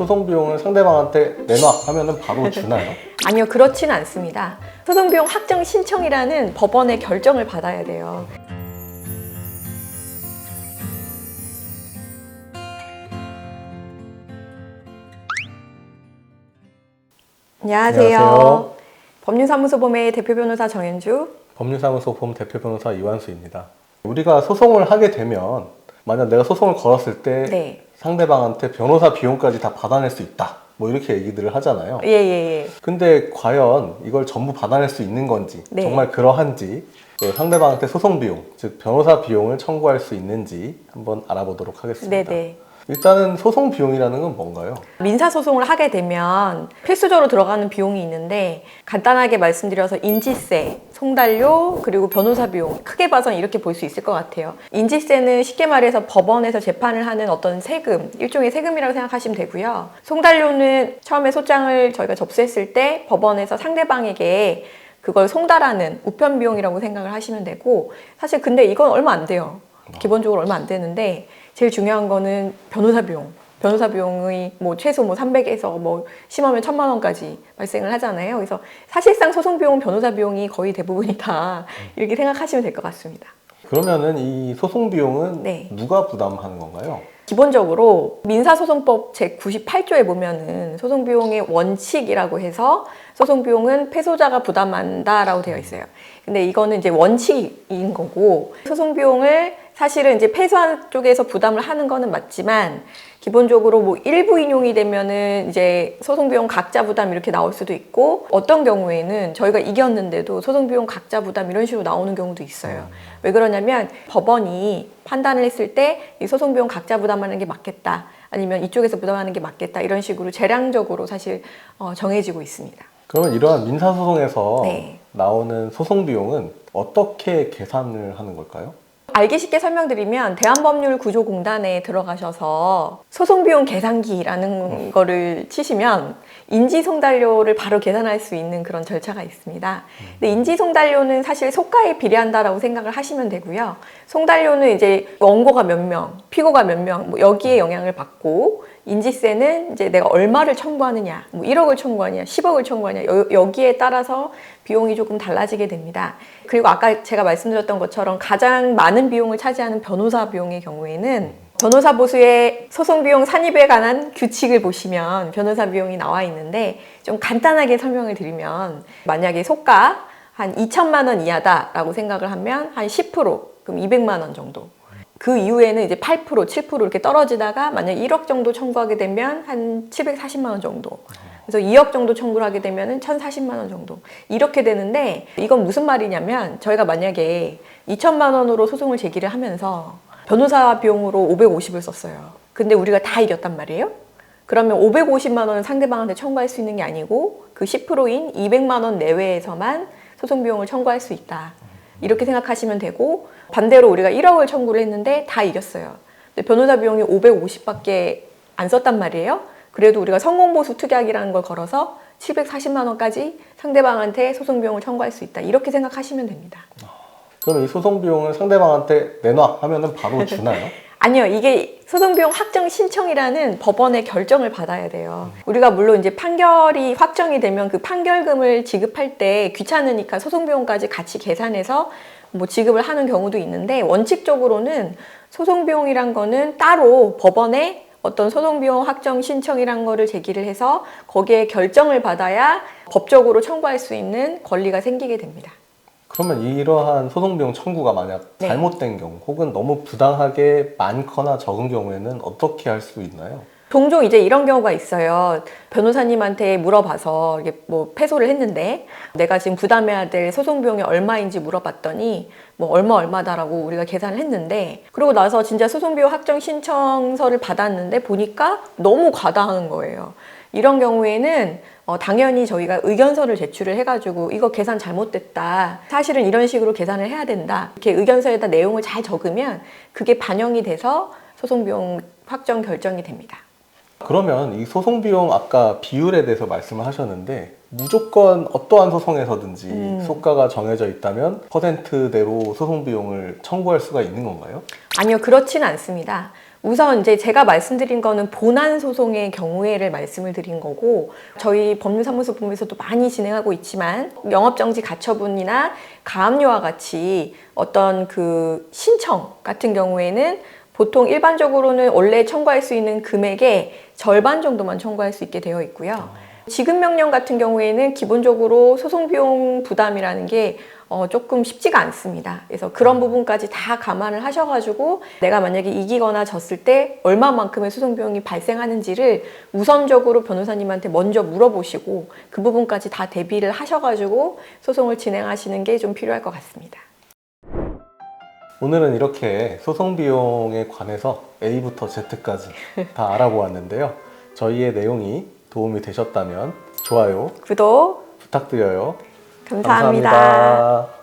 소송 비용을 상대방한테 내놔 하면은 바로 주나요? 아니요, 그렇지는 않습니다. 소송비용 확정 신청이라는 법원의 결정을 받아야 돼요. 안녕하세요. 안녕하세요. 법률사무소 봄의 대표 변호사 정현주. 법률사무소 봄 대표 변호사 이완수입니다. 우리가 소송을 하게 되면 만약 내가 소송을 걸었을 때 네. 상대방한테 변호사 비용까지 다 받아낼 수 있다. 뭐 이렇게 얘기들을 하잖아요. 예. 근데 과연 이걸 전부 받아낼 수 있는 건지, 네. 정말 그러한지, 상대방한테 소송 비용, 즉 변호사 비용을 청구할 수 있는지 한번 알아보도록 하겠습니다. 네네. 일단은 소송 비용이라는 건 뭔가요? 민사소송을 하게 되면 필수적으로 들어가는 비용이 있는데, 간단하게 말씀드려서 인지세, 송달료, 그리고 변호사 비용, 크게 봐서는 이렇게 볼 수 있을 것 같아요. 인지세는 쉽게 말해서 법원에서 재판을 하는 어떤 세금, 일종의 세금이라고 생각하시면 되고요. 송달료는 처음에 소장을 저희가 접수했을 때 법원에서 상대방에게 그걸 송달하는 우편 비용이라고 생각을 하시면 되고, 사실 근데 이건 얼마 안 돼요. 기본적으로 얼마 안 되는데, 제일 중요한 거는 변호사 비용. 변호사 비용이 최소 300에서 심하면 1000만 원까지 발생을 하잖아요. 그래서 사실상 소송 비용은 변호사 비용이 거의 대부분이다. 이렇게 생각하시면 될 것 같습니다. 그러면은 이 소송 비용은 네. 누가 부담하는 건가요? 기본적으로 민사소송법 제98조에 보면은 소송비용의 원칙이라고 해서 소송비용은 패소자가 부담한다라고 되어 있어요. 근데 이거는 이제 원칙인 거고, 소송비용을 사실은 이제 패소한 쪽에서 부담을 하는 거는 맞지만, 기본적으로 일부 인용이 되면은 이제 소송비용 각자 부담 이렇게 나올 수도 있고, 어떤 경우에는 저희가 이겼는데도 소송비용 각자 부담 이런 식으로 나오는 경우도 있어요. 왜 그러냐면 법원이 판단을 했을 때 이 소송비용 각자 부담하는 게 맞겠다, 아니면 이쪽에서 부담하는 게 맞겠다, 이런 식으로 재량적으로 사실 정해지고 있습니다. 그러면 이러한 민사소송에서 네. 나오는 소송 비용은 어떻게 계산을 하는 걸까요? 알기 쉽게 설명드리면 대한법률구조공단에 들어가셔서 소송비용 계산기라는 거를 치시면 인지송달료를 바로 계산할 수 있는 그런 절차가 있습니다. 근데 인지송달료는 사실 속가에 비례한다라고 생각을 하시면 되고요. 송달료는 이제 원고가 몇 명, 피고가 몇 명, 여기에 영향을 받고, 인지세는 이제 내가 얼마를 청구하느냐, 1억을 청구하냐, 10억을 청구하냐, 여기에 따라서 비용이 조금 달라지게 됩니다. 그리고 아까 제가 말씀드렸던 것처럼 가장 많은 비용을 차지하는 변호사 비용의 경우에는 변호사 보수의 소송 비용 산입에 관한 규칙을 보시면 변호사 비용이 나와 있는데, 좀 간단하게 설명을 드리면, 만약에 속가 한 2천만 원 이하다라고 생각을 하면 한 10%, 그럼 200만 원 정도. 그 이후에는 이제 8%, 7% 이렇게 떨어지다가 만약 1억 정도 청구하게 되면 한 740만 원 정도. 그래서 2억 정도 청구를 하게 되면 1040만 원 정도. 이렇게 되는데, 이건 무슨 말이냐면, 저희가 만약에 2천만 원으로 소송을 제기를 하면서 변호사 비용으로 550을 썼어요. 근데 우리가 다 이겼단 말이에요. 그러면 550만 원은 상대방한테 청구할 수 있는 게 아니고 그 10%인 200만 원 내외에서만 소송 비용을 청구할 수 있다. 이렇게 생각하시면 되고, 반대로 우리가 1억을 청구를 했는데 다 이겼어요. 근데 변호사 비용이 550밖에 안 썼단 말이에요. 그래도 우리가 성공보수 특약이라는 걸 걸어서 740만 원까지 상대방한테 소송 비용을 청구할 수 있다. 이렇게 생각하시면 됩니다. 그럼 이 소송 비용을 상대방한테 내놔 하면은 바로 주나요? 아니요, 이게 소송비용 확정 신청이라는 법원의 결정을 받아야 돼요. 우리가 물론 이제 판결이 확정이 되면 그 판결금을 지급할 때 귀찮으니까 소송비용까지 같이 계산해서 지급을 하는 경우도 있는데, 원칙적으로는 소송비용이란 거는 따로 법원에 어떤 소송비용 확정 신청이란 거를 제기를 해서 거기에 결정을 받아야 법적으로 청구할 수 있는 권리가 생기게 됩니다. 그러면 이러한 소송비용 청구가 만약 네. 잘못된 경우, 혹은 너무 부당하게 많거나 적은 경우에는 어떻게 할 수 있나요? 종종 이제 이런 경우가 있어요. 변호사님한테 물어봐서 이게 패소를 했는데, 내가 지금 부담해야 될 소송 비용이 얼마인지 물어봤더니 얼마다라고 우리가 계산을 했는데, 그러고 나서 진짜 소송 비용 확정 신청서를 받았는데 보니까 너무 과다한 거예요. 이런 경우에는 당연히 저희가 의견서를 제출을 해가지고 이거 계산 잘못됐다, 사실은 이런 식으로 계산을 해야 된다, 이렇게 의견서에다 내용을 잘 적으면 그게 반영이 돼서 소송비용 확정 결정이 됩니다. 그러면 이 소송 비용 아까 비율에 대해서 말씀을 하셨는데, 무조건 어떠한 소송에서든지 속가가 정해져 있다면 퍼센트대로 소송 비용을 청구할 수가 있는 건가요? 아니요, 그렇지는 않습니다. 우선 이제 제가 말씀드린 거는 본안 소송의 경우에를 말씀을 드린 거고, 저희 법률사무소에서도 많이 진행하고 있지만 영업정지 가처분이나 가압류와 같이 어떤 그 신청 같은 경우에는 보통 일반적으로는 원래 청구할 수 있는 금액의 절반 정도만 청구할 수 있게 되어 있고요. 지급명령 같은 경우에는 기본적으로 소송비용 부담이라는 게 조금 쉽지가 않습니다. 그래서 그런 부분까지 다 감안을 하셔가지고 내가 만약에 이기거나 졌을 때 얼마만큼의 소송비용이 발생하는지를 우선적으로 변호사님한테 먼저 물어보시고 그 부분까지 다 대비를 하셔가지고 소송을 진행하시는 게 좀 필요할 것 같습니다. 오늘은 이렇게 소송비용에 관해서 A부터 Z까지 다 알아보았는데요. 저희의 내용이 도움이 되셨다면 좋아요, 구독 부탁드려요. 감사합니다. 감사합니다.